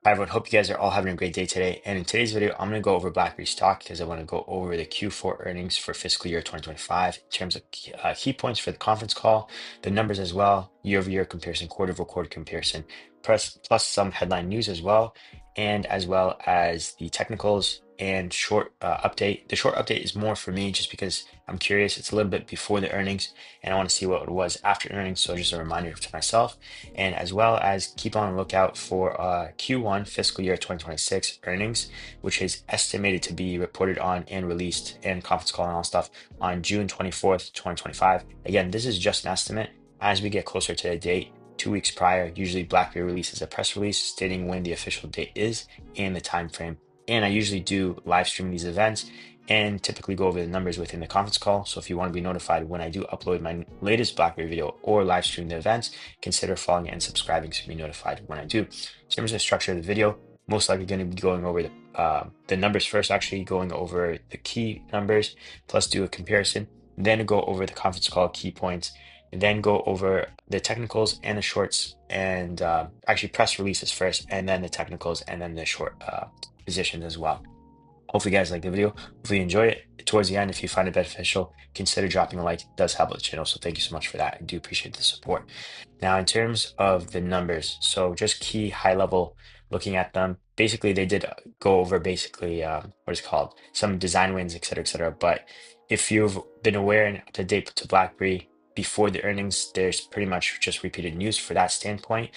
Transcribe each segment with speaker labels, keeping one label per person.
Speaker 1: Hi everyone, hope you guys are all having a great day today. And in today's video, I'm going to go over BlackBerry Stock because I want to go over the Q4 earnings for fiscal year 2025 in terms of key points for the conference call, the numbers as well, year-over-year comparison, quarter-over-quarter comparison, plus some headline news as well, and as well as the technicals and short update. The short update is more for me just because I'm curious. It's a little bit before the earnings, and I want to see what it was after earnings. So just a reminder to myself, and as well as keep on the lookout for Q1 fiscal year 2026 earnings, which is estimated to be reported on and released and conference call and all stuff on June 24th, 2025. Again, this is just an estimate. As we get closer to the date, 2 weeks prior, usually BlackBerry releases a press release stating when the official date is and the time frame. And I usually do live stream these events and typically go over the numbers within the conference call. So if you want to be notified when I do upload my latest BlackBerry video or live stream the events, consider following and subscribing to be notified when I do. In terms of the structure of the video, most likely going to be going over the numbers first, actually going over the key numbers, plus do a comparison, then go over the conference call key points, and then go over the technicals and the shorts, and actually press releases first, and then the technicals, and then the short positions as well. Hopefully you guys like the video. Hopefully you enjoy it. Towards the end, if you find it beneficial, consider dropping a like. It does help the channel. So thank you so much for that. I do appreciate the support. Now, in terms of the numbers, so just key high level looking at them. Basically, they did go over basically what is it called, some design wins, et cetera, et cetera. But if you've been aware and up to date to BlackBerry before the earnings, there's pretty much just repeated news for that standpoint.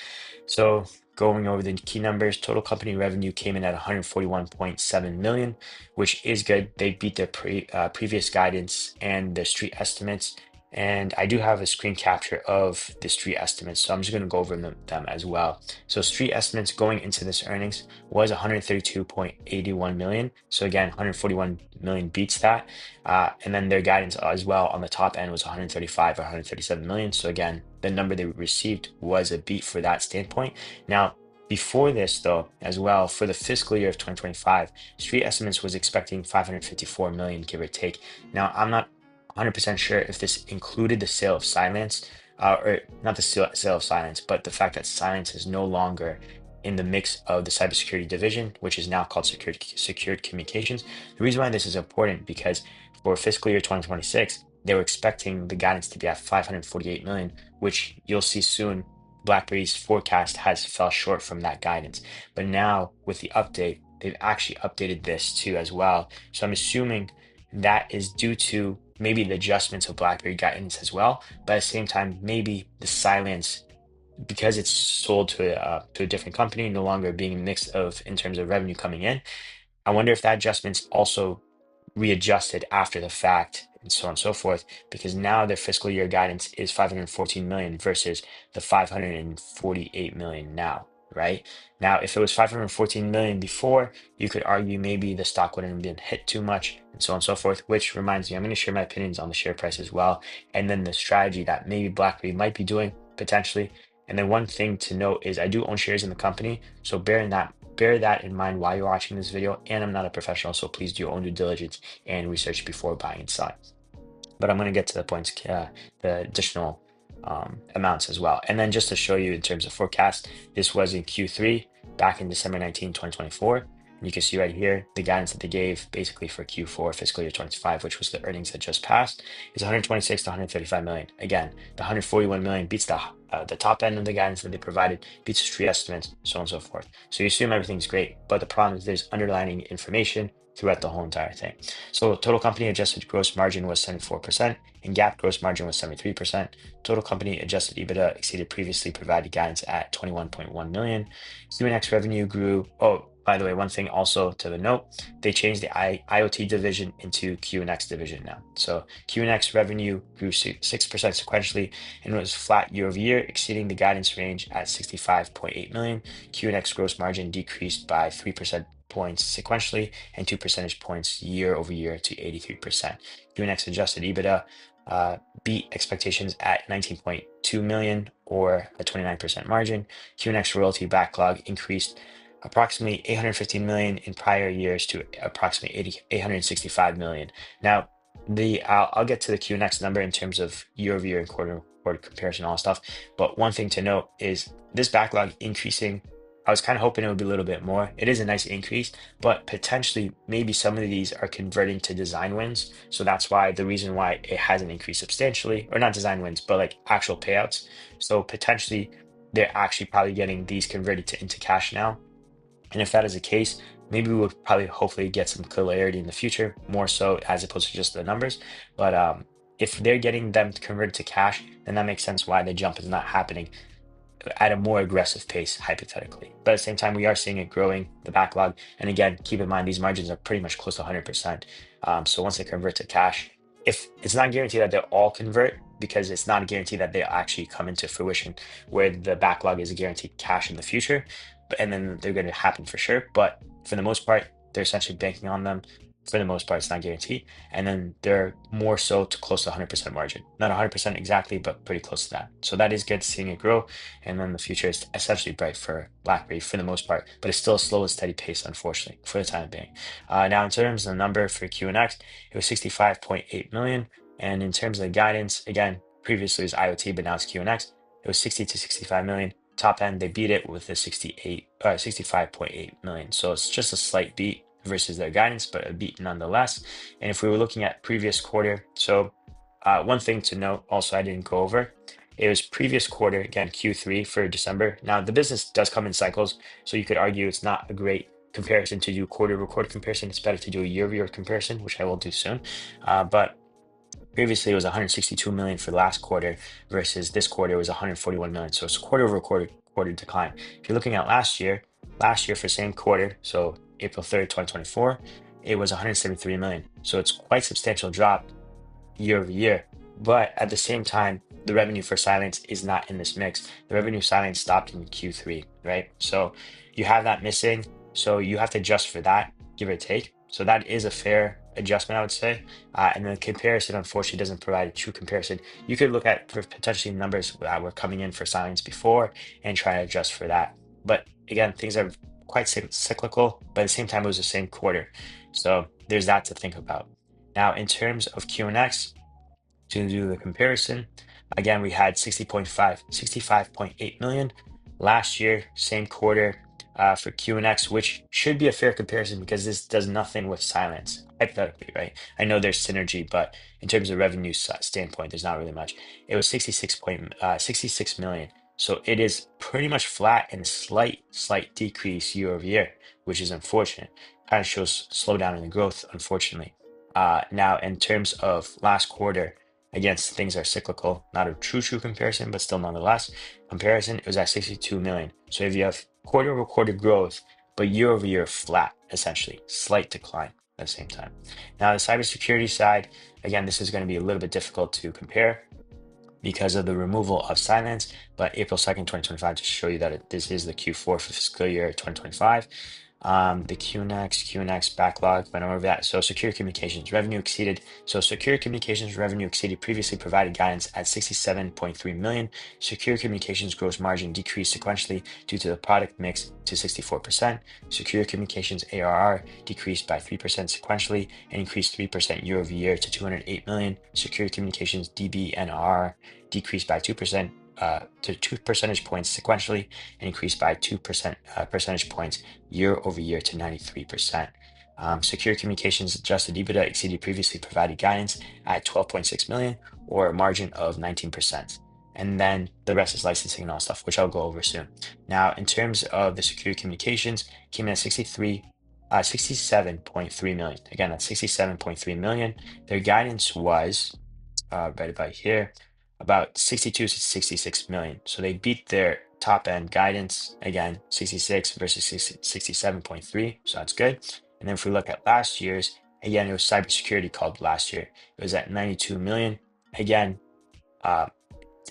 Speaker 1: So going over the key numbers, total company revenue came in at 141.7 million, which is good. They beat their previous guidance and the street estimates. And I do have a screen capture of the street estimates, so I'm just going to go over them as well. So street estimates going into this earnings was 132.81 million. So again, 141 million beats that. And then their guidance as well on the top end was 135 or 137 million. So again, the number they received was a beat for that standpoint. Now, before this, though, as well, for the fiscal year of 2025, street estimates was expecting 554 million, give or take. Now, I'm not 100% sure if this included the sale of Silence, or not the sale of Silence, but the fact that Silence is no longer in the mix of the cybersecurity division, which is now called secured communications. The reason why this is important because for fiscal year 2026, they were expecting the guidance to be at 548 million, which you'll see soon. BlackBerry's forecast has fell short from that guidance. But now with the update, they've actually updated this too as well. So I'm assuming that is due to maybe the adjustments of BlackBerry guidance as well. But at the same time, maybe the Silence, because it's sold to a different company, no longer being mixed of in terms of revenue coming in. I wonder if that adjustment's also readjusted after the fact and so on and so forth, because now their fiscal year guidance is 514 million versus the 548 million now, right? Now, if it was 514 million before, you could argue maybe the stock wouldn't have been hit too much and so on and so forth, which reminds me, I'm going to share my opinions on the share price as well, and then the strategy that maybe BlackBerry might be doing potentially. And then one thing to note is I do own shares in the company, so bear that in mind while you're watching this video. And I'm not a professional, so please do your own due diligence and research before buying and selling. But I'm going to get to the points, the additional amounts as well. And then just to show you in terms of forecast, this was in Q3 back in December 19, 2024. And you can see right here, the guidance that they gave basically for Q4 fiscal year 25, which was the earnings that just passed, is 126 to 135 million. Again, the 141 million beats the top end of the guidance that they provided, beats the street estimates, so on and so forth. So you assume everything's great, but the problem is there's underlying information throughout the whole entire thing. So total company adjusted gross margin was 74% and GAAP gross margin was 73%. Total company adjusted EBITDA exceeded previously provided guidance at 21.1 million. QNX revenue grew. Oh, by the way, one thing also to the note, they changed the IoT division into QNX division now. So QNX revenue grew 6% sequentially and was flat year over year, exceeding the guidance range at 65.8 million. QNX gross margin decreased by 3% points sequentially and 2 percentage points year over year to 83%. QNX adjusted EBITDA beat expectations at 19.2 million or a 29% margin. QNX royalty backlog increased approximately 815 million in prior years to approximately 865 million. Now, I'll get to the QNX number in terms of year over year and quarter comparison, all stuff. But one thing to note is this backlog increasing I was kind of hoping it would be a little bit more. It is a nice increase, but potentially maybe some of these are converting to design wins. So that's why the reason why it hasn't increased substantially, or not design wins, but like actual payouts. So potentially they're actually probably getting these converted to into cash now. And if that is the case, maybe we would probably hopefully get some clarity in the future, more so as opposed to just the numbers. But if they're getting them converted to cash, then that makes sense why the jump is not happening at a more aggressive pace, hypothetically. But at the same time, we are seeing it growing, the backlog. And again, keep in mind, these margins are pretty much close to 100%. So once they convert to cash, if it's not guaranteed that they'll all convert, because it's not a guarantee that they'll actually come into fruition, where the backlog is a guaranteed cash in the future, and then they're going to happen for sure. But for the most part, they're essentially banking on them. For the most part, it's not guaranteed. And then they're more so to close to 100% margin. Not 100% exactly, but pretty close to that. So that is good, seeing it grow. And then the future is essentially bright for BlackBerry for the most part, but it's still a slow and steady pace, unfortunately, for the time being. Now, in terms of the number for QNX, it was 65.8 million. And in terms of the guidance, again, previously it was IoT, but now it's QNX. It was 60 to 65 million. Top end, they beat it with a 65.8 million. So it's just a slight beat versus their guidance, but a beat nonetheless. And if we were looking at previous quarter, so one thing to note also I didn't go over, it was previous quarter, again, Q3 for December. Now, the business does come in cycles, so you could argue it's not a great comparison to do quarter-over-quarter comparison. It's better to do a year-over-year comparison, which I will do soon. But previously, it was 162 million for last quarter versus this quarter was 141 million. So it's quarter decline. If you're looking at last year for same quarter, so April 3rd, 2024, it was 173 million. So it's quite substantial drop year over year. But at the same time, the revenue for Silence is not in this mix. The revenue Silence stopped in Q3, right? So you have that missing. So you have to adjust for that, give or take. So that is a fair adjustment, I would say. And the comparison, unfortunately, doesn't provide a true comparison. You could look at potentially numbers that were coming in for Silence before and try to adjust for that. But again, things are quite cyclical, but at the same time, it was the same quarter. So there's that to think about. Now, in terms of QNX, to do the comparison, again, we had 65.8 million last year, same quarter for QNX, which should be a fair comparison because this does nothing with Silence, hypothetically, right? I know there's synergy, but in terms of revenue standpoint, there's not really much. It was 66 million. So it is pretty much flat and slight decrease year over year, which is unfortunate. Kind of shows slowdown in the growth, unfortunately. Now, in terms of last quarter, again, things are cyclical, not a true comparison, but still nonetheless, comparison, it was at 62 million. So if you have quarter over quarter growth, but year over year flat, essentially, slight decline at the same time. Now, the cybersecurity side, again, this is going to be a little bit difficult to compare because of the removal of Silence, but April 2nd, 2025, to show you that this is the Q4 for fiscal year 2025. The QNX backlog, went over that. So secure communications revenue exceeded. So secure communications revenue exceeded previously provided guidance at 67.3 million. Secure communications gross margin decreased sequentially due to the product mix to 64%. Secure communications ARR decreased by 3% sequentially and increased 3% year over year to 208 million. Secure communications DBNR decreased by 2% to 2 percentage points sequentially and increased by 2% percentage points year over year to 93%. Secure Communications adjusted EBITDA exceeded previously provided guidance at 12.6 million, or a margin of 19%. And then the rest is licensing and all stuff, which I'll go over soon. Now, in terms of the Secure Communications, came in at 67.3 million. Again, that's 67.3 million. Their guidance was right about here, about 62 to 66 million. So they beat their top end guidance, again, 66 versus 67.3. So that's good. And then if we look at last year's, again, it was cybersecurity called last year. It was at 92 million. Again, uh,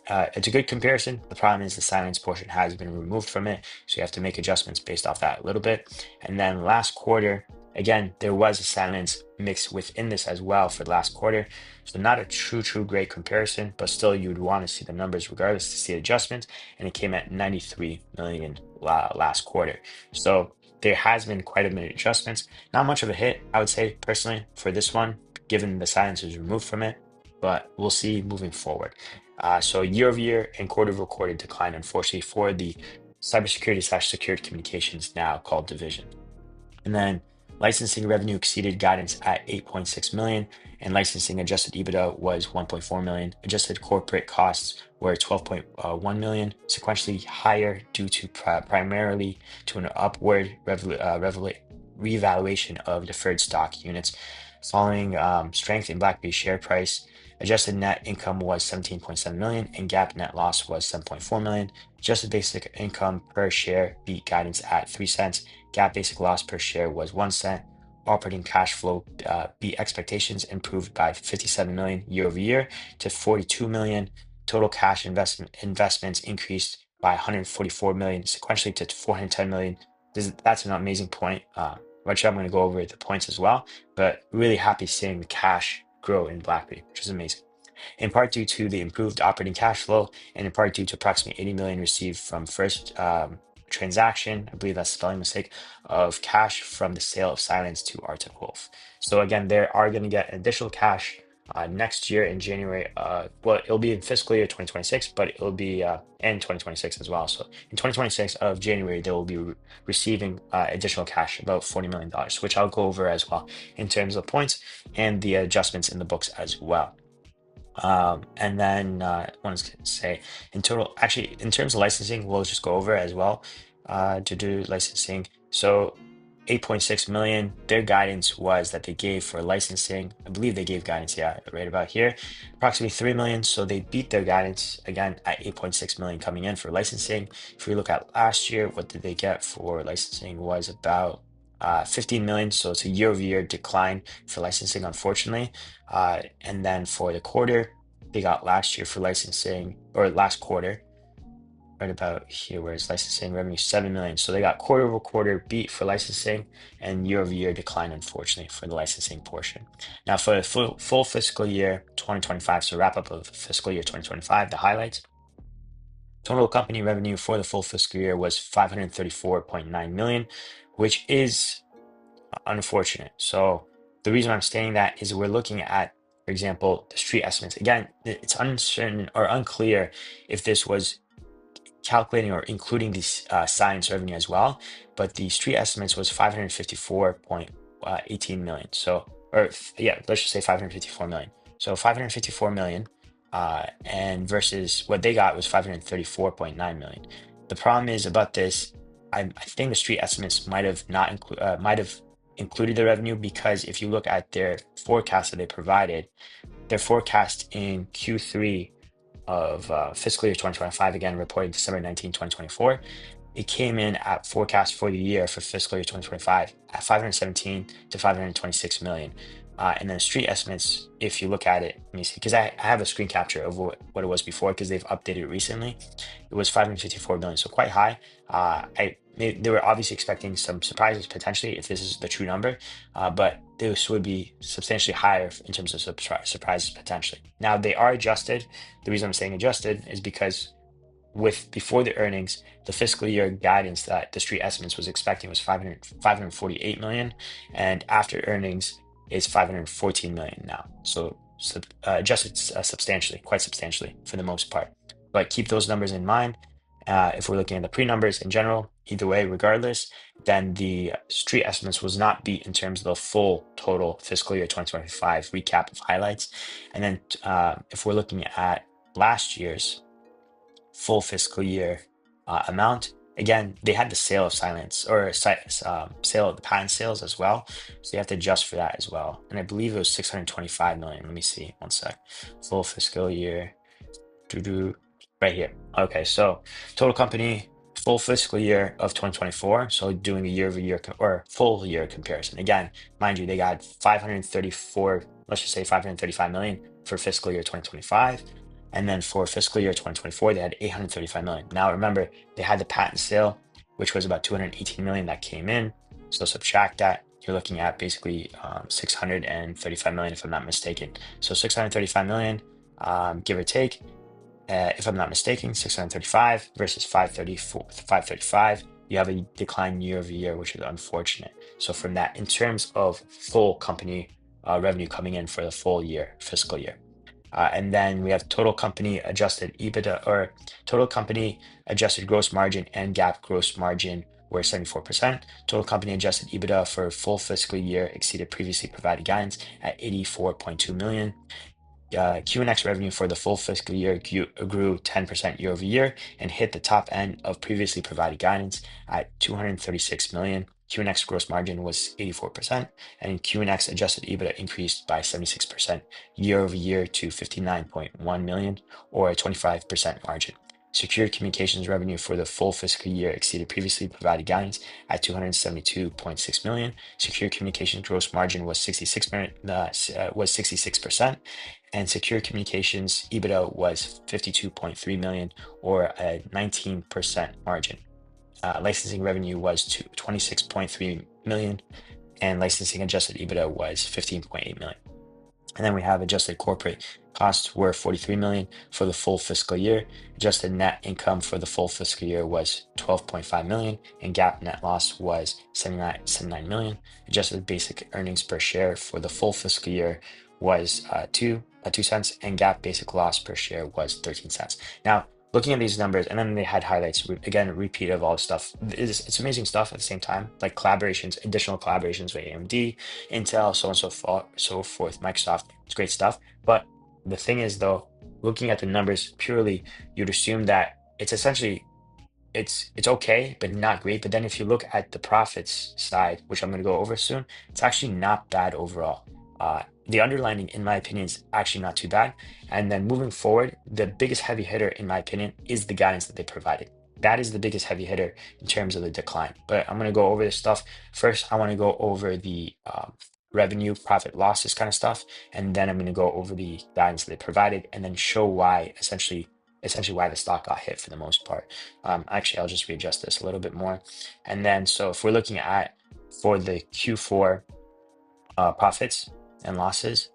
Speaker 1: it's a good comparison. The problem is the Silence portion has been removed from it. So you have to make adjustments based off that a little bit. And then last quarter, again, there was a Silence mix within this as well for the last quarter. So not a true great comparison, but still you would want to see the numbers regardless to see adjustments. And it came at 93 million last quarter. So there has been quite a bit of adjustments. Not much of a hit, I would say personally, for this one, given the Silence was removed from it. But we'll see moving forward. So year over year and quarter over quarter decline, unfortunately, for the cybersecurity slash secured communications, now called division. And then licensing revenue exceeded guidance at 8.6 million, and licensing adjusted EBITDA was 1.4 million. Adjusted corporate costs were 12.1 million, sequentially higher due to primarily to an upward revaluation of deferred stock units following strength in BlackBerry share price. Adjusted net income was 17.7 million, and GAAP net loss was 7.4 million. Adjusted basic income per share beat guidance at 3 cents. GAAP basic loss per share was 1 cent. Operating cash flow beat expectations, improved by 57 million year over year to 42 million. Total cash investments increased by 144 million sequentially to 410 million. That's an amazing point. Which I'm going to go over the points as well, but really happy seeing the cash grow in BlackBerry, which is amazing. In part due to the improved operating cash flow, and in part due to approximately 80 million received from first transaction, I believe that's a spelling mistake, of cash from the sale of Silence to Arctic Wolf. So again, they are going to get additional cash next year in January. Well, it'll be in fiscal year 2026, but it'll be in 2026 as well. So in 2026 of January, they will be receiving additional cash, about $40 million, which I'll go over as well in terms of points and the adjustments in the books as well. And then I want to say in total, actually, in terms of licensing, we'll just go over as well to do licensing. So 8.6 million, their guidance was that they gave for licensing. I believe they gave guidance, yeah, right about here, approximately 3 million. So they beat their guidance again at 8.6 million coming in for licensing. If we look at last year, what did they get for licensing was about 15 million. So it's a year over year decline for licensing, unfortunately. And then for the quarter, they got last year for licensing, or last quarter, right about here, where it's licensing revenue 7 million. So they got quarter over quarter beat for licensing and year over year decline, unfortunately, for the licensing portion. Now, for the full fiscal year 2025, so wrap up of fiscal year 2025, the highlights. Total company revenue for the full fiscal year was 534.9 million, which is unfortunate. So the reason I'm saying that is we're looking at, for example, the street estimates. Again, it's uncertain or unclear if this was calculating or including this science revenue as well, but the street estimates was 554.18 million. So, or yeah, let's just say 554 million. So 554 million, and versus what they got was 534.9 million. The problem is about this, I think the street estimates might have not included the revenue, because if you look at their forecast that they provided, their forecast in Q3 of fiscal year 2025, again reported December 19, 2024, it came in at forecast for the year for fiscal year 2025 at 517 to 526 million. And then street estimates, if you look at it, let me see, because I have a screen capture of what it was before, because they've updated it recently. It was 554 million, so quite high. They were obviously expecting some surprises potentially if this is the true number, but this would be substantially higher in terms of surprises potentially. Now they are adjusted. The reason I'm saying adjusted is because before the earnings, the fiscal year guidance that the street estimates was expecting was 548 million, and after earnings is 514 million now. So adjusted substantially, quite substantially for the most part. But keep those numbers in mind. If we're looking at the pre-numbers in general, either way, regardless, then the street estimates was not beat in terms of the full total fiscal year 2025 recap of highlights. And then if we're looking at last year's full fiscal year amount, again, they had the sale of Silence, or sale of the patent sales as well. So you have to adjust for that as well. And I believe it was 625 million. Let me see, one sec. Full fiscal year, right here. Okay, so total company full fiscal year of 2024. So doing a year over year or full year comparison. Again, mind you, they got 534, let's just say 535 million for fiscal year 2025. And then for fiscal year 2024, they had 835 million. Now remember, they had the patent sale, which was about 218 million that came in. So subtract that, you're looking at basically 635 million, if I'm not mistaken. So 635 million, give or take, if I'm not mistaken, 635 versus 535, you have a decline year over year, which is unfortunate. So from that, in terms of full company revenue coming in for the full year, fiscal year. And then we have total company adjusted EBITDA or total company adjusted gross margin and GAAP gross margin were 74%. Total company adjusted EBITDA for full fiscal year exceeded previously provided guidance at 84.2 million. QNX revenue for the full fiscal year grew 10% year over year and hit the top end of previously provided guidance at 236 million. QNX gross margin was 84%, and QNX adjusted EBITDA increased by 76% year over year to 59.1 million, or a 25% margin. Secure communications revenue for the full fiscal year exceeded previously provided guidance at 272.6 million. Secure communications gross margin was 66%, and secure communications EBITDA was 52.3 million, or a 19% margin. Licensing revenue was 26.3 million, and licensing adjusted EBITDA was 15.8 million. And then we have adjusted corporate costs were 43 million for the full fiscal year. Adjusted net income for the full fiscal year was 12.5 million, and GAAP net loss was 79 million. Adjusted basic earnings per share for the full fiscal year was 2 cents, and GAAP basic loss per share was 13 cents. Now, looking at these numbers, and then they had highlights, again, a repeat of all the stuff. It's amazing stuff at the same time, like collaborations, additional collaborations with AMD, Intel, so on and so forth, Microsoft. It's great stuff. But the thing is, though, looking at the numbers purely, you'd assume that it's essentially it's okay, but not great. But then if you look at the profits side, which I'm going to go over soon, it's actually not bad overall. The underlining, in my opinion, is actually not too bad. And then moving forward, the biggest heavy hitter, in my opinion, is the guidance that they provided. That is the biggest heavy hitter in terms of the decline. But I'm going to go over this stuff. First, I want to go over the revenue, profit, losses kind of stuff. And then I'm going to go over the guidance that they provided and then show why, essentially why the stock got hit for the most part. Actually, I'll just readjust this a little bit more. And then, so if we're looking at for the Q4 profits and losses,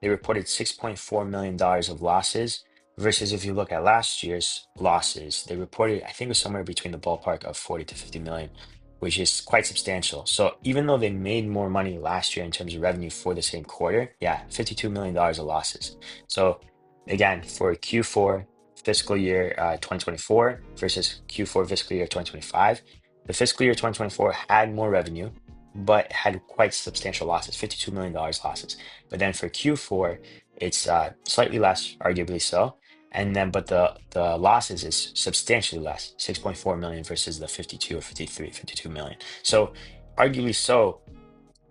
Speaker 1: they reported $6.4 million of losses versus if you look at last year's losses, they reported, I think it was somewhere between the ballpark of 40 to 50 million, which is quite substantial. So even though they made more money last year in terms of revenue for the same quarter, yeah, $52 million of losses. So again, for Q4 fiscal year 2024 versus Q4 fiscal year 2025, the fiscal year 2024 had more revenue, but had quite substantial losses, $52 million losses. But then for Q4, it's slightly less, arguably so. And then, but the losses is substantially less, 6.4 million versus the 52 or 53, 52 million. So arguably so,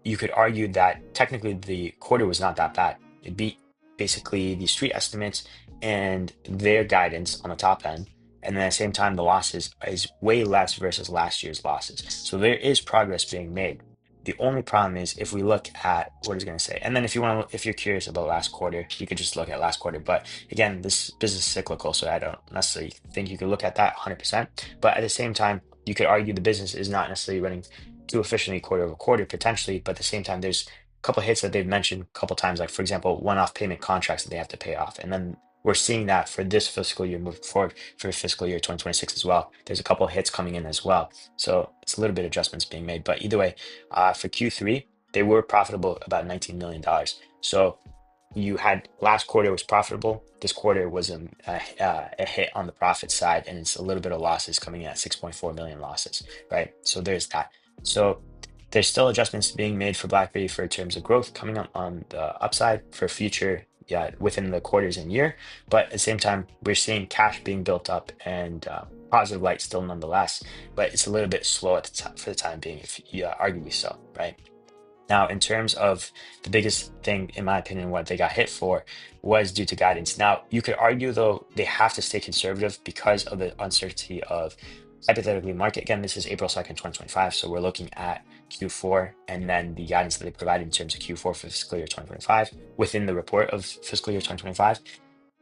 Speaker 1: you could argue that technically the quarter was not that bad. It beat basically the street estimates and their guidance on the top end. And then at the same time, the losses is way less versus last year's losses. So there is progress being made. The only problem is if we look at what it's going to say, and then if you want to, if you're curious about last quarter, you could just look at last quarter. But again, this business is cyclical, so I don't necessarily think you could look at that 100%. But at the same time, you could argue the business is not necessarily running too efficiently quarter over quarter potentially, but at the same time, there's a couple of hits that they've mentioned a couple of times, like for example, one-off payment contracts that they have to pay off, and then we're seeing that for this fiscal year moving forward for fiscal year 2026 as well. There's a couple of hits coming in as well, so it's a little bit of adjustments being made. But either way, for Q3, they were profitable about $19 million. So you had last quarter was profitable. This quarter was a hit on the profit side, and it's a little bit of losses coming in at 6.4 million losses, right? So there's that. So there's still adjustments being made for BlackBerry for terms of growth coming up on the upside for future, yeah, within the quarters and year. But at the same time, we're seeing cash being built up and positive light still nonetheless, but it's a little bit slow at for the time being, if arguably so, right? Now, in terms of the biggest thing, in my opinion, what they got hit for was due to guidance. Now, you could argue, though, they have to stay conservative because of the uncertainty of hypothetically market. Again, this is April 2nd, 2025. So we're looking at Q4 and then the guidance that they provided in terms of Q4 for fiscal year 2025 within the report of fiscal year 2025.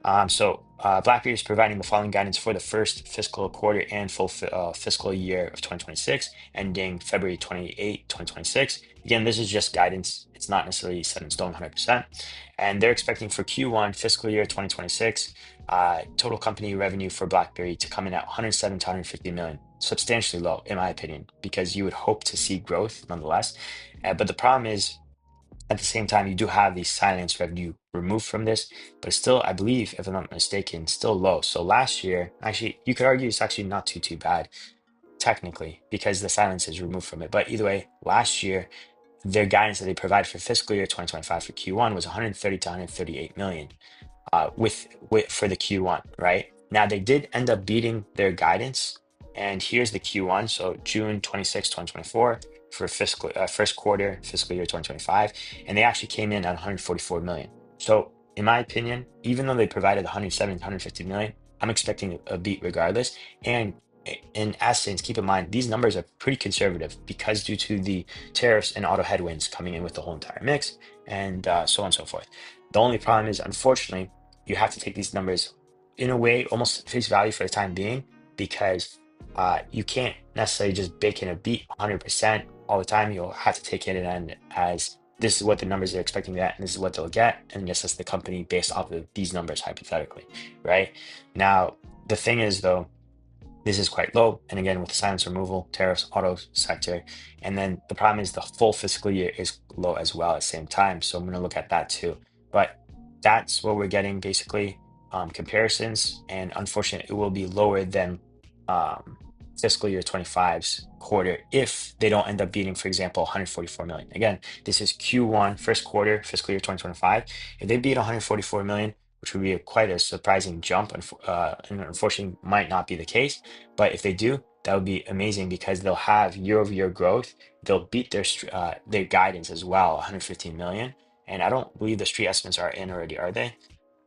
Speaker 1: BlackBerry is providing the following guidance for the first fiscal quarter and full fiscal year of 2026, ending February 28, 2026. Again, this is just guidance. It's not necessarily set in stone 100%. And they're expecting for Q1 fiscal year 2026, total company revenue for BlackBerry to come in at 107 to 150 million. Substantially low, in my opinion, because you would hope to see growth nonetheless. But the problem is, At the same time, you do have the silence revenue removed from this, but still, I believe, if I'm not mistaken, still low. So last year, actually, you could argue it's actually not too bad technically because the silence is removed from it. But either way, last year, their guidance that they provided for fiscal year 2025 for Q1 was 130 to 138 million with for the Q1, right? Now they did end up beating their guidance, and here's the Q1, so June 26, 2024 for fiscal first quarter fiscal year 2025, and they actually came in at 144 million. So in my opinion, even though they provided 107 to 150 million, I'm expecting a beat regardless. And in essence, keep in mind these numbers are pretty conservative because due to the tariffs and auto headwinds coming in with the whole entire mix, and so on and so forth. The only problem is, unfortunately, you have to take these numbers in a way almost face value for the time being because you can't necessarily just bake in a beat 100% all the time. You'll have to take it in as this is what the numbers they're expecting to get, and this is what they'll get, and assess the company based off of these numbers hypothetically, right? Now, the thing is though, this is quite low. And again, with the silence removal, tariffs, auto sector. And then the problem is the full fiscal year is low as well at the same time. So I'm going to look at that too. But that's what we're getting basically comparisons. And unfortunately, it will be lower than um, fiscal year 25's quarter if they don't end up beating, for example, 144 million. Again, this is Q1, first quarter, fiscal year 2025. If they beat 144 million, which would be quite a surprising jump, and unfortunately might not be the case. But if they do, that would be amazing because they'll have year-over-year growth. They'll beat their guidance as well, 115 million. And I don't believe the street estimates are in already, are they?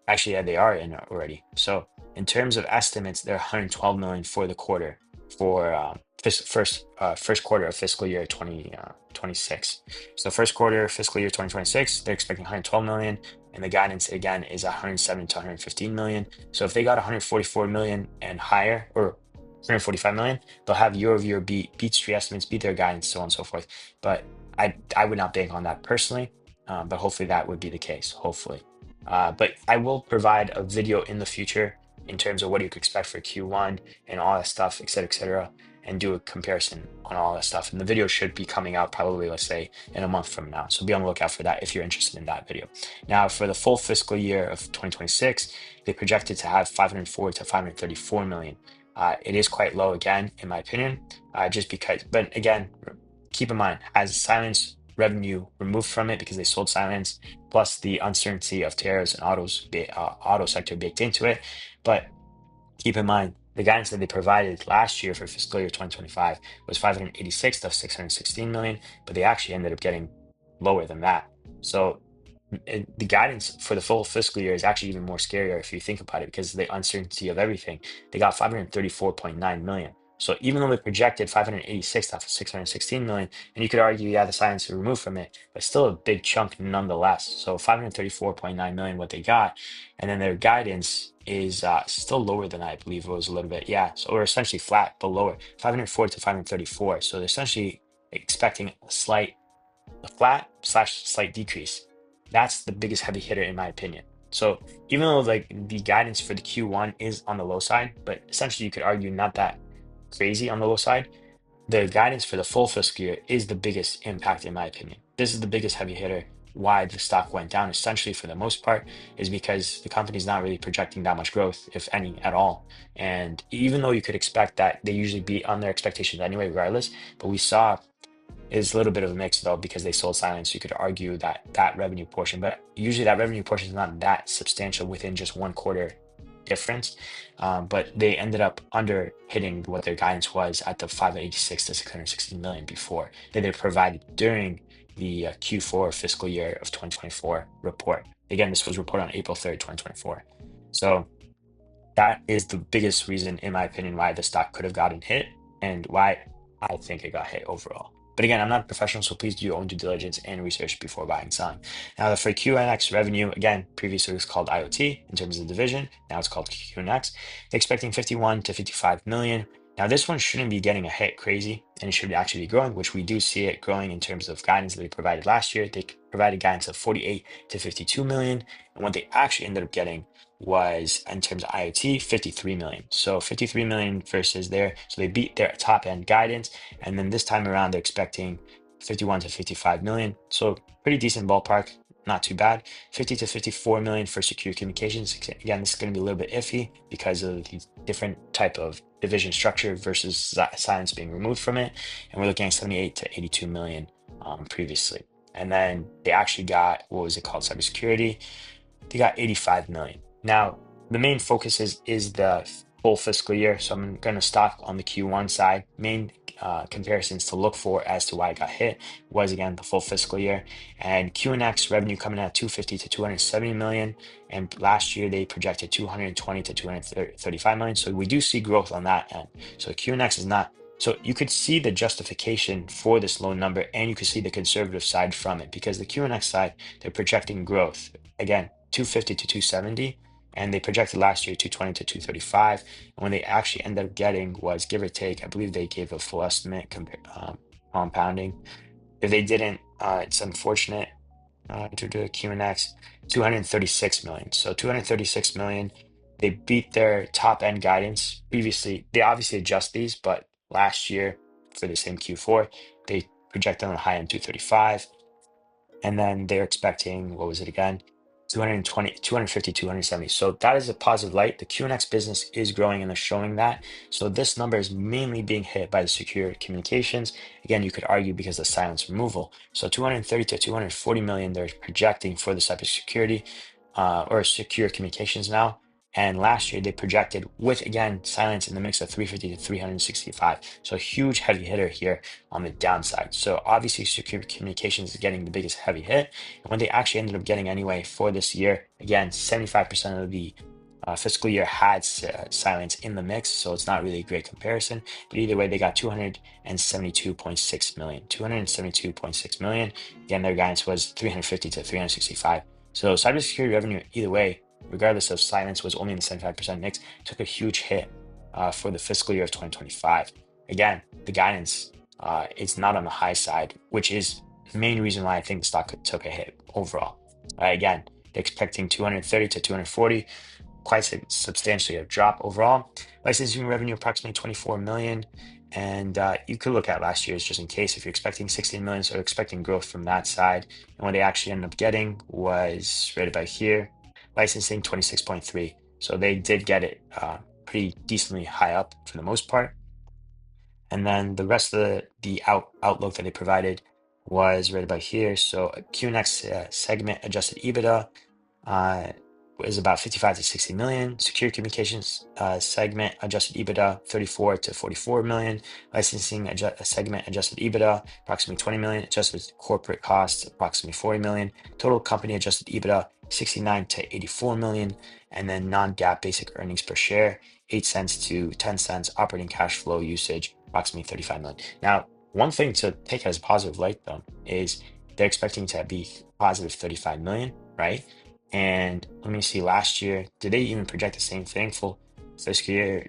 Speaker 1: Actually, yeah, they are in already. So in terms of estimates, they're 112 million for the quarter for first quarter of fiscal year 2026. So first quarter fiscal year 2026, they're expecting 112 million, and the guidance again is 107 to 115 million. So if they got 144 million and higher, or 145 million, they'll have year-over-year beat street estimates, beat their guidance, so on and so forth. But I would not bank on that personally, but hopefully that would be the case. Hopefully. But I will provide a video in the future in terms of what you could expect for Q1 and all that stuff, et cetera, and do a comparison on all that stuff. And the video should be coming out probably, let's say, in a month from now. So be on the lookout for that if you're interested in that video. Now, for the full fiscal year of 2026, they projected to have 504 to 534 million. It is quite low again, in my opinion, just because, but again, keep in mind, as silence revenue removed from it because they sold silence, plus the uncertainty of tariffs and auto sector baked into it. But keep in mind, the guidance that they provided last year for fiscal year 2025 was 586 to 616 million, but they actually ended up getting lower than that. So the guidance for the full fiscal year is actually even more scarier if you think about it because of the uncertainty of everything. They got 534.9 million. So even though they projected 586 to 616 million, and you could argue, yeah, the science is removed from it, but still a big chunk nonetheless. So 534.9 million, what they got, and then their guidance is still lower than I believe it was a little bit. Yeah, so we're essentially flat, but lower, 504 to 534. So they're essentially expecting a flat slash slight decrease. That's the biggest heavy hitter in my opinion. So even though like the guidance for the Q1 is on the low side, but essentially you could argue not that crazy on the low side, the guidance for the full fiscal year is the biggest impact in my opinion. This is the biggest heavy hitter. Why the stock went down essentially for the most part is because the company's not really projecting that much growth, if any at all. And even though you could expect that they usually beat on their expectations anyway, regardless, but we saw is a little bit of a mix though because they sold silence. You could argue that that revenue portion, but usually that revenue portion is not that substantial within just one quarter difference. But they ended up under hitting what their guidance was at the 586 to 616 million before that they provided during the Q4 fiscal year of 2024 report. Again, this was reported on April 3rd, 2024. So that is the biggest reason, in my opinion, why the stock could have gotten hit and why I think it got hit overall. But again, I'm not a professional, so please do your own due diligence and research before buying and selling. Now, for QNX revenue, again, previously it was called IoT in terms of the division. Now it's called QNX. They're expecting 51 to 55 million. Now, this one shouldn't be getting a hit crazy, and it should actually be growing, which we do see it growing in terms of guidance that they provided last year. They provided guidance of 48 to 52 million, and what they actually ended up getting was in terms of IoT, 53 million. So 53 million versus there. So they beat their top end guidance. And then this time around, they're expecting 51 to 55 million. So pretty decent ballpark, not too bad. 50 to 54 million for secure communications. Again, this is going to be a little bit iffy because of the different type of division structure versus silence being removed from it. And we're looking at 78 to 82 million previously. And then they actually got, what was it called? Cybersecurity. They got 85 million. Now, the main focus is the full fiscal year. So I'm going to stop on the Q1 side. Main comparisons to look for as to why it got hit was, again, the full fiscal year. And QNX revenue coming at 250 to 270 million. And last year they projected 220 to 235 million. So we do see growth on that end. So QNX is not. So you could see the justification for this low number, and you could see the conservative side from it, because the QNX side, they're projecting growth. Again, 250 to 270, and they projected last year 220 to 235. And when they actually ended up getting was, give or take, I believe they gave a full estimate compounding. If they didn't, it's unfortunate. To do a QNX, 236 million. So 236 million. They beat their top end guidance. Previously, they obviously adjust these, but last year for the same Q4, they projected on the high end 235. And then they're expecting, what was it again? 220, 250, 270. So that is a positive light. The QNX business is growing and they're showing that. So this number is mainly being hit by the secure communications. Again, you could argue because of silence removal. So 230 to 240 million they're projecting for the cybersecurity or secure communications now. And last year they projected with, again, silence in the mix of 350 to 365. So a huge heavy hitter here on the downside. So obviously secure communications is getting the biggest heavy hit. And when they actually ended up getting anyway for this year, again, 75% of the fiscal year had silence in the mix. So it's not really a great comparison. But either way, they got 272.6 million. 272.6 million. Again, their guidance was 350 to 365. So cybersecurity revenue, either way, regardless of silence, was only in the 75% mix, took a huge hit for the fiscal year of 2025. Again, the guidance is not on the high side, which is the main reason why I think the stock took a hit overall. Again, they're expecting 230 to 240, quite substantially a drop overall. Licensing revenue approximately 24 million. And you could look at last year's just in case if you're expecting 16 million, so expecting growth from that side. And what they actually ended up getting was right about here, licensing 26.3. So they did get it pretty decently high up for the most part. And then the rest of the outlook that they provided was right about here. So QNX segment adjusted EBITDA is about 55 to 60 million. Secure communications segment adjusted EBITDA 34 to 44 million. Licensing segment adjusted EBITDA approximately 20 million. Adjusted corporate costs approximately 40 million. Total company adjusted EBITDA 69 to 84 million. And then non-GAAP basic earnings per share 8 cents to 10 cents. Operating cash flow usage approximately 35 million. Now, one thing to take as a positive light though is they're expecting to be positive 35 million, right? And let me see, last year, did they even project the same thing for fiscal year?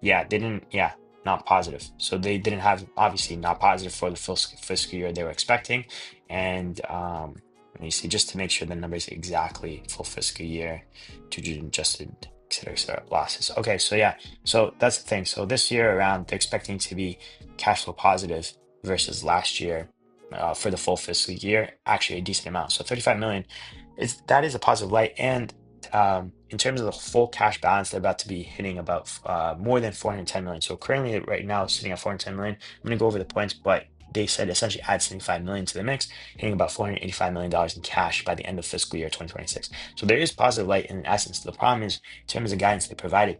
Speaker 1: Yeah, they didn't. Yeah, not positive. So they didn't have, obviously, not positive for the fiscal year they were expecting. And let me see, just to make sure the numbers exactly full fiscal year to adjusted, et cetera, losses. Okay, so yeah, so that's the thing. So this year around, they're expecting to be cash flow positive versus last year for the full fiscal year, actually a decent amount. So 35 million. That is a positive light. And in terms of the full cash balance, they're about to be hitting about more than 410 million. So currently right now sitting at 410 million. I'm going to go over the points, but they said essentially add 75 million to the mix, hitting about $485 million in cash by the end of fiscal year 2026. So there is positive light in essence. The problem is in terms of guidance they provided,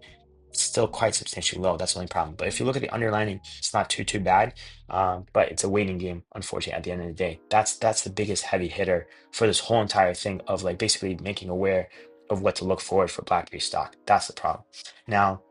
Speaker 1: it's still quite substantially low. That's the only problem. But if you look at the underlining, it's not too bad. But it's a waiting game, unfortunately, at the end of the day. That's the biggest heavy hitter for this whole entire thing of like basically making aware of what to look for BlackBerry stock. That's the problem. Now,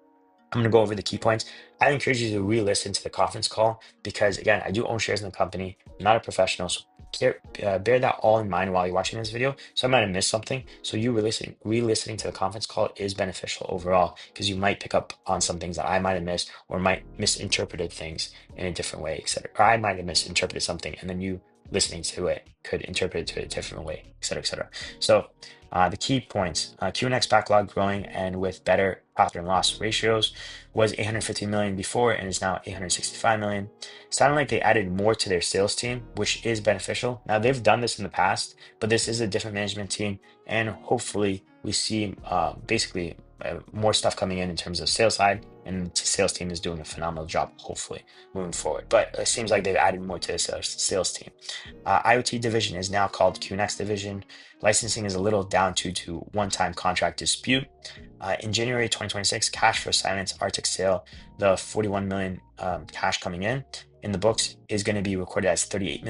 Speaker 1: I'm going to go over the key points. I encourage you to re-listen to the conference call because, again, I do own shares in the company. I'm not a professional, so bear that all in mind while you're watching this video. So I might have missed something. So you re-listening to the conference call is beneficial overall because you might pick up on some things that I might have missed or might misinterpreted things in a different way, etc. Or I might have misinterpreted something and then you listening to it could interpret it to a different way, etc., etc. So the key points, QNX backlog growing and with better profit and loss ratios was 850 million before and is now 865 million. Sounded like they added more to their sales team, which is beneficial. Now they've done this in the past, but this is a different management team, and hopefully we see basically more stuff coming in terms of sales side, and the sales team is doing a phenomenal job, hopefully moving forward. But it seems like they've added more to the sales team. IoT division is now called QNX division. Licensing is a little down to one-time contract dispute. In January 2026, cash for Silence Arctic sale, the 41 million cash coming in the books is going to be recorded as 38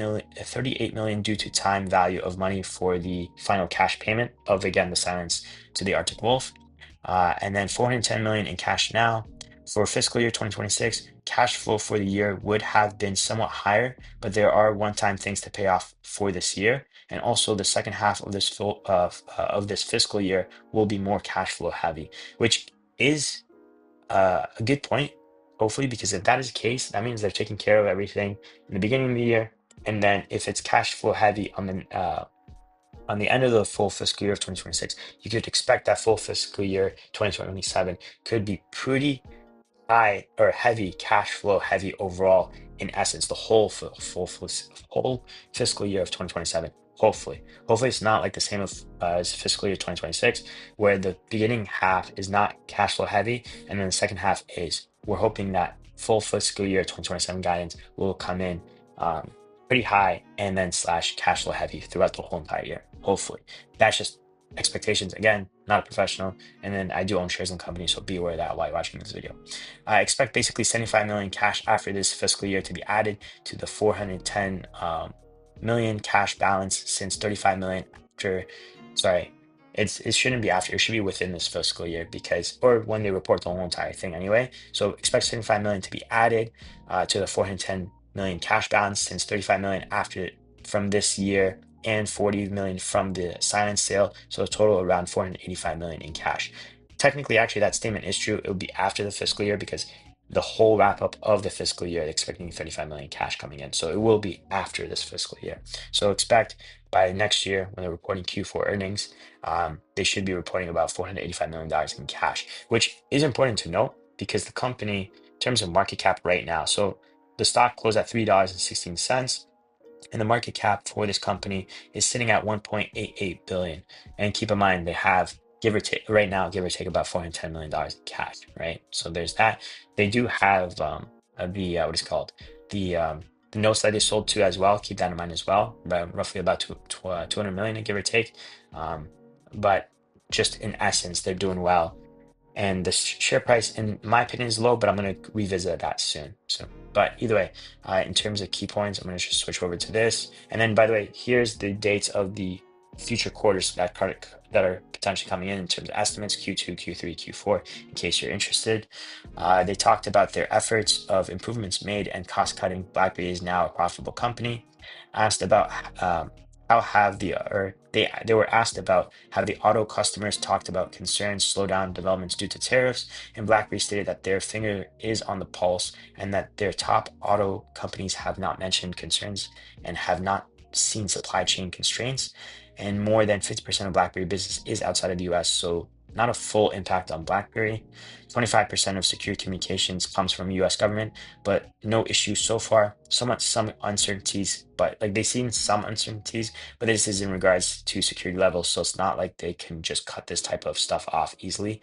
Speaker 1: million due to time value of money for the final cash payment of, again, the Silence to the Arctic Wolf. And then 410 million in cash now. For fiscal year 2026, cash flow for the year would have been somewhat higher, but there are one-time things to pay off for this year. And also the second half of this fiscal year will be more cash flow heavy, which is a good point, hopefully, because if that is the case, that means they're taking care of everything in the beginning of the year. And then if it's cash flow heavy on the end of the full fiscal year of 2026, you could expect that full fiscal year 2027 could be pretty high or heavy cash flow heavy overall. In essence, the whole fiscal year of 2027. Hopefully it's not like the same as fiscal year 2026, where the beginning half is not cash flow heavy and then the second half is. We're hoping that full fiscal year 2027 guidance will come in pretty high and then slash cash flow heavy throughout the whole entire year. Hopefully, that's just expectations. Again, not a professional, and then I do own shares in the company, so be aware of that while you're watching this video. I expect basically 75 million cash after this fiscal year to be added to the 410 million cash balance, since 35 million after. Sorry, it shouldn't be after. It should be within this fiscal year, because, or when they report the whole entire thing anyway. So expect 75 million to be added to the 410 million cash balance, since 35 million after from this year and 40 million from the Silence sale, so a total around 485 million in cash. Technically, actually, that statement is true. It would be after the fiscal year, because the whole wrap up of the fiscal year, expecting 35 million cash coming in. So it will be after this fiscal year. So expect by next year, when they're reporting Q4 earnings, they should be reporting about $485 million in cash, which is important to note because the company, in terms of market cap right now, so the stock closed at $3.16. And the market cap for this company is sitting at 1.88 billion. And keep in mind, they have, give or take right now, give or take about $410 million in cash, right? So there's that. They do have what is called the notes that they sold to as well. Keep that in mind as well. Roughly about 200 million, give or take. But just in essence, they're doing well. And the share price, in my opinion, is low, but I'm going to revisit that soon. But either way, in terms of key points, I'm going to just switch over to this. And then, by the way, here's the dates of the future quarters that are potentially coming in terms of estimates: Q2, Q3, Q4, in case you're interested. They talked about their efforts of improvements made and cost cutting. BlackBerry is now a profitable company. Asked about how have they were asked about how the auto customers talked about concerns, slowdown developments due to tariffs, and BlackBerry stated that their finger is on the pulse and that their top auto companies have not mentioned concerns and have not seen supply chain constraints. And more than 50% of BlackBerry business is outside of the US, so not a full impact on BlackBerry. 25% of secure communications comes from US government, but no issues so far. Some uncertainties, but like they've seen some uncertainties, but this is in regards to security levels, so it's not like they can just cut this type of stuff off easily.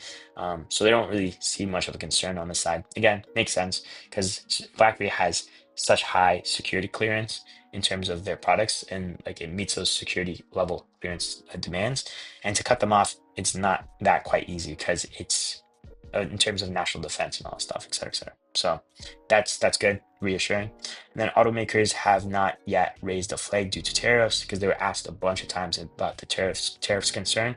Speaker 1: So they don't really see much of a concern on this side. Again, makes sense because BlackBerry has such high security clearance in terms of their products, and like it meets those security level clearance demands. And to cut them off, it's not that quite easy because it's in terms of national defense and all that stuff, et cetera, et cetera. So that's good, reassuring. And then automakers have not yet raised a flag due to tariffs because they were asked a bunch of times about the tariffs concern.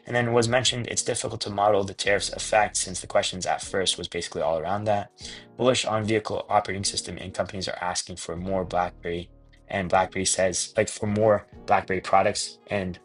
Speaker 1: And then it was mentioned it's difficult to model the tariffs effect since the questions at first was basically all around that. Bullish on vehicle operating system, and companies are asking for more BlackBerry, and BlackBerry says like for more BlackBerry products and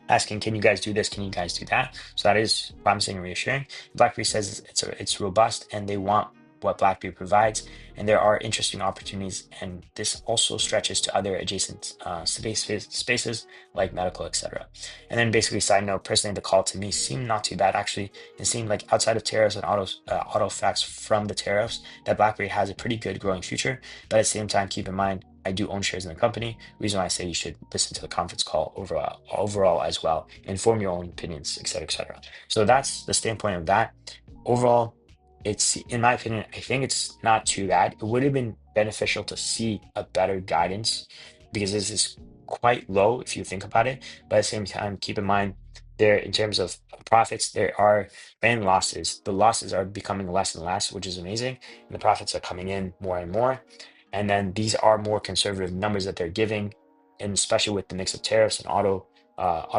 Speaker 1: asking, can you guys do this? Can you guys do that? So that is promising and reassuring. BlackBerry says it's robust and they want what BlackBerry provides, and there are interesting opportunities, and this also stretches to other adjacent spaces like medical, etc. And then basically, side note, personally, the call to me seemed not too bad actually. It seemed like outside of tariffs and auto facts from the tariffs, that BlackBerry has a pretty good growing future. But at the same time, keep in mind, I do own shares in the company. Reason why I say you should listen to the conference call overall as well, inform your own opinions, etc., etc. So that's the standpoint of that. Overall, it's, in my opinion, I think it's not too bad. It would have been beneficial to see a better guidance because this is quite low if you think about it. But at the same time, keep in mind there in terms of profits, there are and losses. The losses are becoming less and less, which is amazing, and the profits are coming in more and more. And then these are more conservative numbers that they're giving, and especially with the mix of tariffs and auto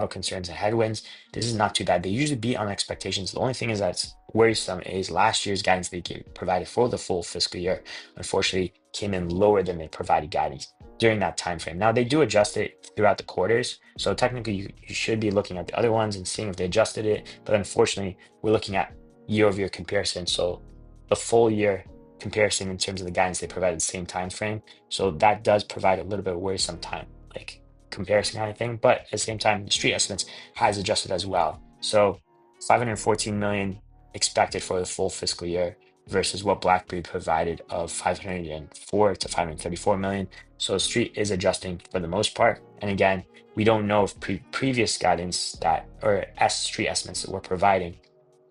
Speaker 1: concerns and headwinds, this is not too bad. They usually beat on expectations. The only thing is that's worrisome is last year's guidance provided for the full fiscal year, unfortunately, came in lower than they provided guidance during that time frame. Now they do adjust it throughout the quarters, so technically you should be looking at the other ones and seeing if they adjusted it. But unfortunately, we're looking at year-over-year comparison, so the full year comparison in terms of the guidance they provided the same time frame. So that does provide a little bit of worrisome time, like comparison kind of thing. But at the same time, the street estimates has adjusted as well. So 514 million expected for the full fiscal year versus what BlackBerry provided of 504 to 534 million. So the street is adjusting for the most part. And again, we don't know if previous guidance that or street estimates that we're providing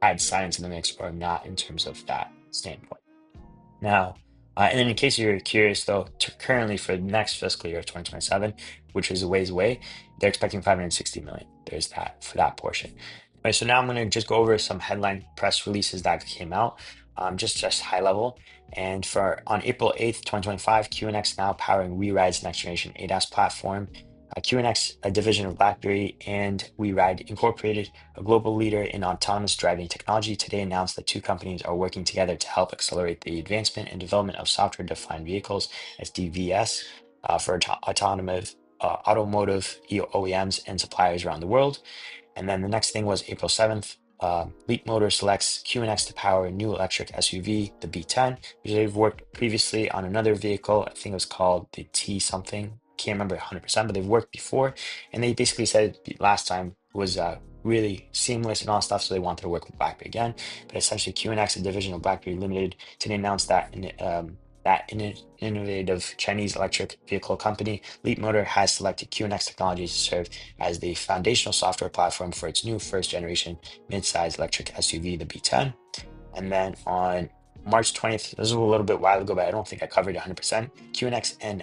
Speaker 1: had science in the mix or not in terms of that standpoint. Now, and then in case you're curious, though, currently for the next fiscal year, 2027, which is a ways away, they're expecting 560 million. There's that for that portion. All right, so now I'm going to just go over some headline press releases that came out, just high level. And for on April 8th, 2025, QNX now powering WeRide's next generation ADAS platform. QNX, a division of BlackBerry, and WeRide Incorporated, a global leader in autonomous driving technology, today announced that two companies are working together to help accelerate the advancement and development of software-defined vehicles, SDVs, for automotive OEMs and suppliers around the world. And then the next thing was April 7th. Leap Motor selects QNX to power a new electric SUV, the B10, because they've worked previously on another vehicle. I think it was called the T something. Can't remember 100%, but they've worked before. And they basically said last time was really seamless and all stuff, so they wanted to work with BlackBerry again. But essentially, QNX, a division of BlackBerry Limited, today announced that innovative Chinese electric vehicle company, Leap Motor, has selected QNX Technologies to serve as the foundational software platform for its new first generation mid-size electric SUV, the B10. And then on March 20th, this was a little bit while ago, but I don't think I covered 100%. QNX and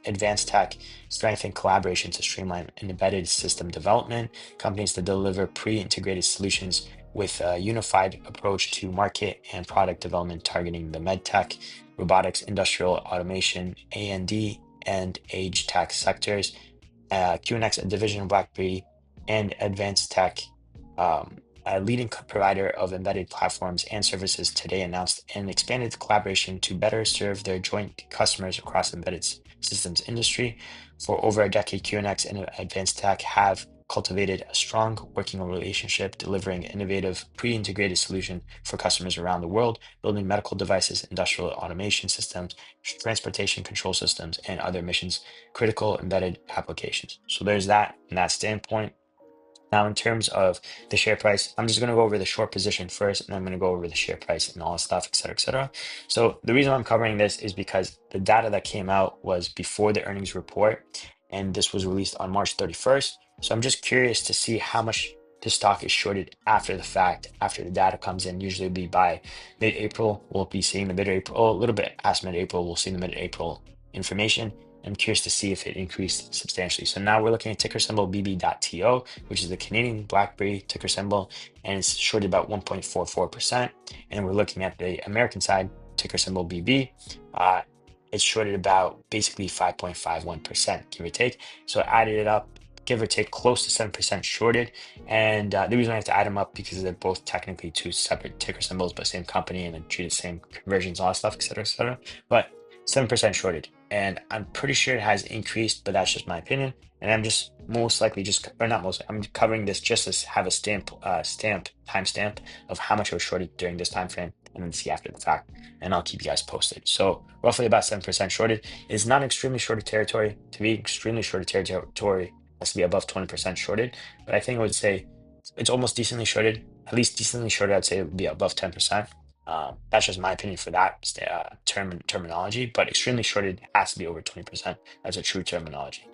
Speaker 1: Advanced Tech strengthen collaboration to streamline embedded system development, companies to deliver pre-integrated solutions with a unified approach to market and product development targeting the medtech, robotics, industrial automation, A&D, and age tech sectors. QNX, a division of BlackBerry, and Advanced Tech, a leading provider of embedded platforms and services, today announced an expanded collaboration to better serve their joint customers across embedded systems industry. For over a decade, QNX and Advanced Tech have cultivated a strong working relationship, delivering innovative pre-integrated solution for customers around the world, building medical devices, industrial automation systems, transportation control systems, and other missions critical embedded applications. So there's that from that standpoint. Now, in terms of the share price, I'm just going to go over the short position first, and then I'm going to go over the share price and all that stuff, et cetera, et cetera. So the reason I'm covering this is because the data that came out was before the earnings report, and this was released on March 31st. So I'm just curious to see how much the stock is shorted after the fact, after the data comes in. Usually be by mid-April. We'll be seeing the mid-April, a little bit past mid-April, we'll see the mid-April information. I'm curious to see if it increased substantially. So now we're looking at ticker symbol BB.TO, which is the Canadian BlackBerry ticker symbol, and it's shorted about 1.44%. And we're looking at the American side, ticker symbol BB. It's shorted about basically 5.51%, give or take. So I added it up, give or take, close to 7% shorted. And the reason I have to add them up because they're both technically two separate ticker symbols, but same company and then treat the same conversions, all that stuff, et cetera, et cetera. But 7% shorted. And I'm pretty sure it has increased, but that's just my opinion. And I'm just most likely or not most, I'm covering this just to have a timestamp of how much it was shorted during this time frame. and then see after the fact, and I'll keep you guys posted. So roughly about 7% shorted. It's not extremely shorted territory. To be extremely shorted territory, it has to be above 20% shorted. But I think I would say it's almost decently shorted, at least decently shorted. I'd say it would be above 10%. That's just my opinion for that terminology, but extremely shorted has to be over 20%. That's a true terminology.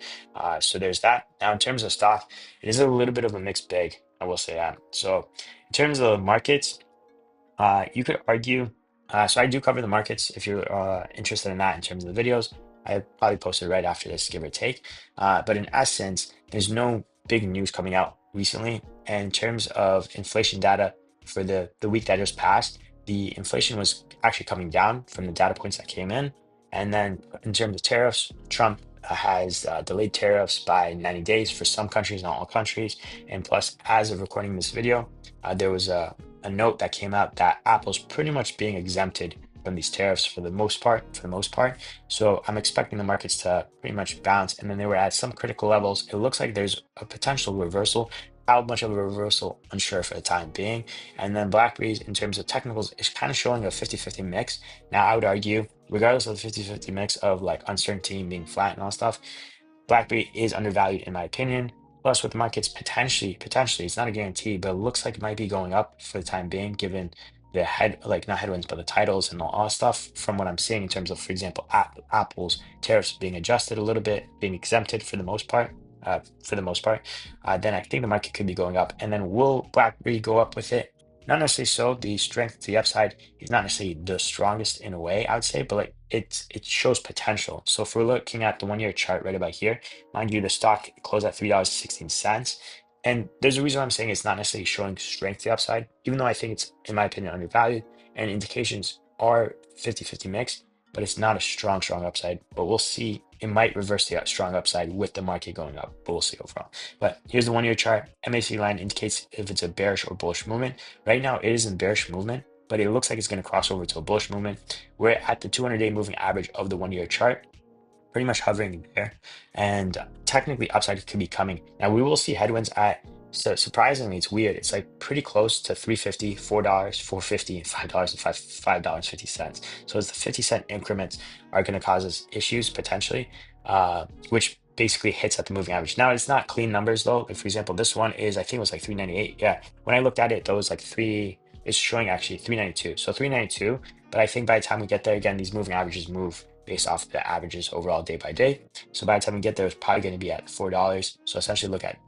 Speaker 1: So there's that. Now, in terms of stock, it is a little bit of a mixed bag. I will say that. So in terms of markets, you could argue. So I do cover the markets if you're interested in that in terms of the videos. I probably posted right after this, give or take. But in essence, there's no big news coming out recently. And in terms of inflation data for the week that just passed, the inflation was actually coming down from the data points that came in. And then in terms of tariffs, Trump has delayed tariffs by 90 days for some countries, not all countries. And plus, as of recording this video, there was a note that came out that Apple's pretty much being exempted from these tariffs for the most part. So I'm expecting the markets to pretty much bounce, and then they were at some critical levels. It looks like there's a potential reversal. How much of a reversal? Unsure for the time being. And then BlackBerry's, in terms of technicals, is kind of showing a 50-50 mix. Now, I would argue, regardless of the 50-50 mix of like uncertainty being flat and all stuff, BlackBerry is undervalued in my opinion. Plus, with the markets potentially, it's not a guarantee, but it looks like it might be going up for the time being, given the like not headwinds, but the titles and all stuff from what I'm seeing in terms of, for example, Apple's tariffs being adjusted a little bit, being exempted for the most part. Then I think the market could be going up. And then will BlackBerry go up with it? Not necessarily so. The strength to the upside is not necessarily the strongest in a way, I would say, but like it shows potential. So if we're looking at the 1 year chart right about here, mind you, the stock closed at $3.16. And there's a reason why I'm saying it's not necessarily showing strength to the upside, even though I think it's, in my opinion, undervalued and indications are 50-50 mix, but it's not a strong upside. But we'll see. It might reverse the strong upside with the market going up, but we'll see overall. But here's the 1 year chart. MACD line indicates if it's a bearish or bullish movement. Right now, it is in bearish movement, but it looks like it's going to cross over to a bullish movement. We're at the 200-day moving average of the 1 year chart, pretty much hovering there, and technically upside could be coming. Now we will see headwinds at, so surprisingly, it's weird. It's like pretty close to $3.50, $4, $4.50, and $5 and $5.50. So as the 50-cent increments are going to cause us issues potentially, which basically hits at the moving average. Now it's not clean numbers though. Like for example, this one is, I think it was like 398. Yeah, when I looked at it, those like it's showing actually 392. So 392. But I think by the time we get there, again, these moving averages move based off the averages overall day by day. So by the time we get there, it's probably going to be at $4. So essentially look at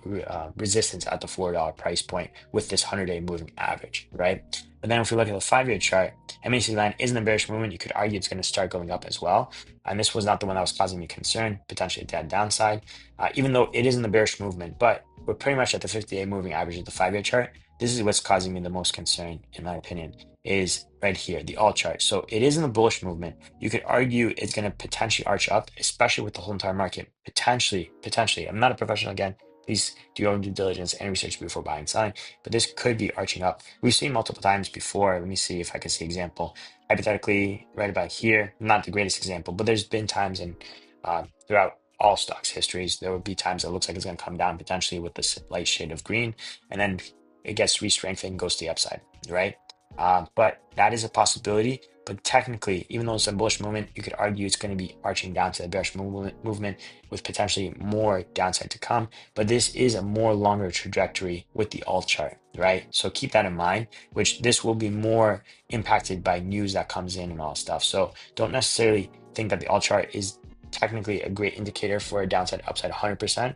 Speaker 1: resistance at the $4 price point with this 100-day moving average, right? But then if we look at the 5 year chart, MACD line isn't a bearish movement. You could argue it's going to start going up as well. And this was not the one that was causing me concern, potentially at that downside, even though it isn't a bearish movement, but we're pretty much at the 50-day moving average of the 5 year chart. This is what's causing me the most concern, in my opinion, is right here, the alt chart. So it is in the bullish movement. You could argue it's going to potentially arch up, especially with the whole entire market. Potentially. I'm not a professional again. Please do your own due diligence and research before buying and selling, but this could be arching up. We've seen multiple times before. Let me see if I can see example. Hypothetically, right about here, not the greatest example, but there's been times in throughout all stocks histories, there would be times that looks like it's going to come down potentially with this light shade of green, and then it gets re-strengthened, goes to the upside, right? But that is a possibility. But technically, even though it's a bullish movement, you could argue it's going to be arching down to the bearish movement with potentially more downside to come. But this is a more longer trajectory with the alt chart, right? So keep that in mind, which this will be more impacted by news that comes in and all stuff. So don't necessarily think that the alt chart is technically a great indicator for a downside upside 100%.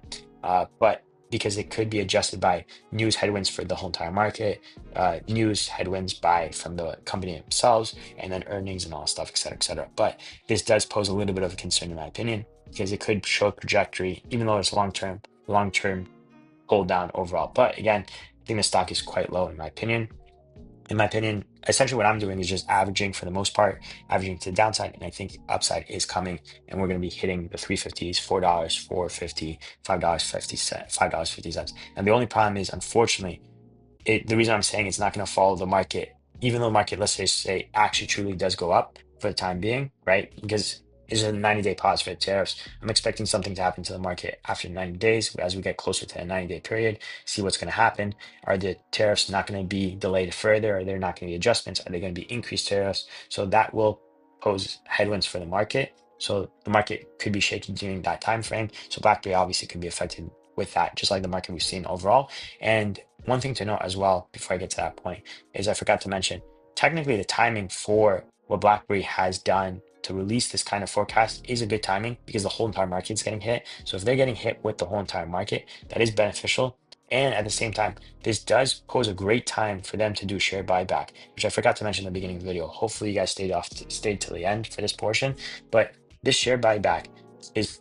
Speaker 1: But because it could be adjusted by news headwinds for the whole entire market, news headwinds from the company themselves, and then earnings and all stuff, et cetera, et cetera. But this does pose a little bit of a concern in my opinion, because it could show a trajectory, even though it's long-term hold down overall. But again, I think the stock is quite low in my opinion. Essentially what I'm doing is just averaging for the most part, averaging to the downside, and I think upside is coming, and we're going to be hitting the 350s, $4, $4.50, $5.50. And the only problem is, unfortunately, the reason I'm saying it's not going to follow the market, even though the market, let's say, actually truly does go up for the time being, right? Because is a 90-day pause for the tariffs. I'm expecting something to happen to the market after 90 days as we get closer to the 90-day period, see what's going to happen. Are the tariffs not going to be delayed further? Are there not going to be adjustments? Are they going to be increased tariffs? So that will pose headwinds for the market. So the market could be shaky during that time frame. So BlackBerry obviously could be affected with that, just like the market we've seen overall. And one thing to note as well, before I get to that point, is I forgot to mention, technically the timing for what BlackBerry has done to release this kind of forecast is a good timing because the whole entire market is getting hit. So if they're getting hit with the whole entire market, that is beneficial. And at the same time, this does pose a great time for them to do share buyback, which I forgot to mention in the beginning of the video. Hopefully you guys stayed till the end for this portion. But this share buyback is,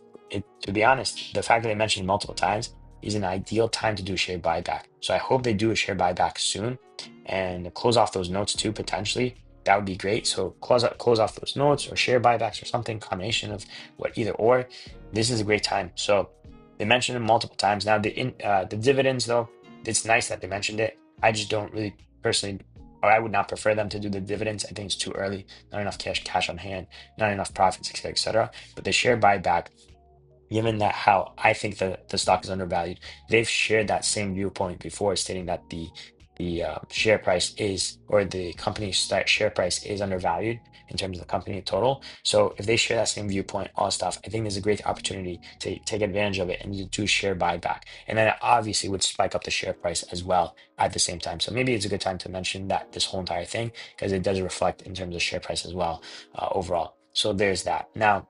Speaker 1: to be honest, the fact that I mentioned it multiple times is an ideal time to do share buyback. So I hope they do a share buyback soon and close off those notes too, potentially. That would be great. So close off those notes or share buybacks or something, combination of what either or. This is a great time. So they mentioned it multiple times. Now the dividends though, it's nice that they mentioned it. I just don't really personally, or I would not prefer them to do the dividends. I think it's too early, not enough cash on hand, not enough profits, et cetera, et cetera. But the share buyback, given that how I think the stock is undervalued, they've shared that same viewpoint before, stating that the share price is, or the company's share price is undervalued in terms of the company total. So if they share that same viewpoint, all stuff, I think there's a great opportunity to take advantage of it and to do share buyback. And then it obviously would spike up the share price as well at the same time. So maybe it's a good time to mention that this whole entire thing, because it does reflect in terms of share price as well, overall. So there's that. Now,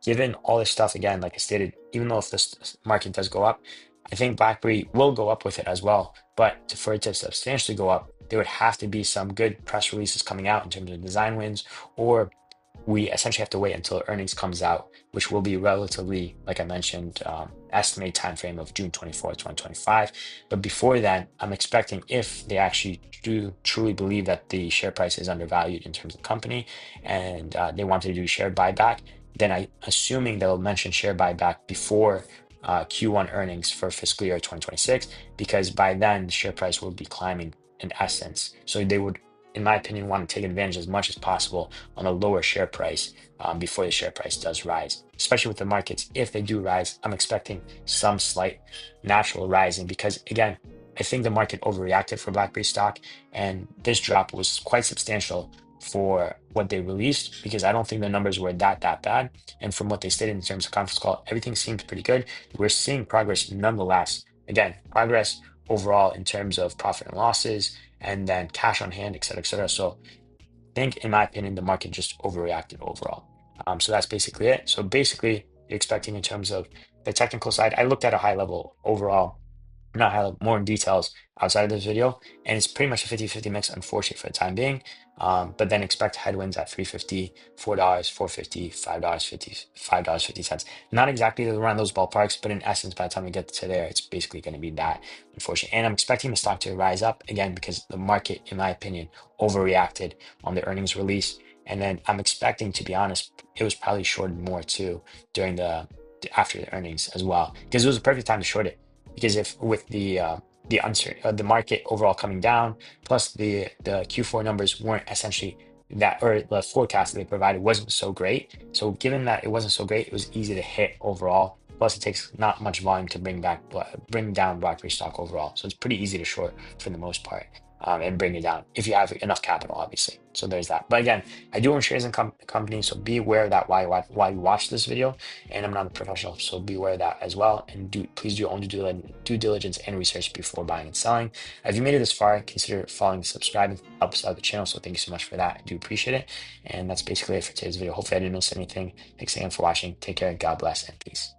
Speaker 1: given all this stuff, again, like I stated, even though if this market does go up, I think BlackBerry will go up with it as well. But for it to substantially go up, there would have to be some good press releases coming out in terms of design wins, or we essentially have to wait until earnings comes out, which will be relatively, like I mentioned, estimated time frame of June 24th, 2025. But before that, I'm expecting, if they actually do truly believe that the share price is undervalued in terms of the company, and they want to do share buyback, then I assuming they'll mention share buyback before Q1 earnings for fiscal year 2026, because by then the share price will be climbing in essence. So they would, in my opinion, want to take advantage as much as possible on a lower share price before the share price does rise. Especially with the markets, if they do rise, I'm expecting some slight natural rising, because again, I think the market overreacted for BlackBerry stock, and this drop was quite substantial for what they released, because I don't think the numbers were that bad. And from what they stated in terms of conference call, everything seems pretty good. We're seeing progress nonetheless. Again, progress overall in terms of profit and losses, and then cash on hand, et cetera, et cetera. So I think, in my opinion, the market just overreacted overall. So that's basically it. So basically, you're expecting in terms of the technical side, I looked at a high level overall, not highlight more in details outside of this video, and it's pretty much a 50-50 mix, unfortunately, for the time being. But then expect headwinds at $3.50, $4, $4.50, $5.50, $5.50. Not exactly around those ballparks, but in essence, by the time we get to there, it's basically going to be that, unfortunately. And I'm expecting the stock to rise up again, because the market, in my opinion, overreacted on the earnings release. And then I'm expecting, to be honest, it was probably shorted more too during after the earnings as well, because it was a perfect time to short it. Because if with the uncertain the market overall coming down, plus the Q4 numbers weren't essentially that, or the forecast that they provided wasn't so great. So given that it wasn't so great, it was easy to hit overall. Plus, it takes not much volume to bring down BlackBerry stock overall. So it's pretty easy to short for the most part. And bring it down if you have enough capital, obviously. So there's that. But again, I do own shares in companies, so be aware of that while you watch this video. And I'm not a professional, so be aware of that as well. And please do own due diligence and research before buying and selling. If you made it this far, consider following, subscribing, helps out the channel. So thank you so much for that. I do appreciate it. And that's basically it for today's video. Hopefully I didn't miss anything. Thanks again for watching. Take care. God bless and peace.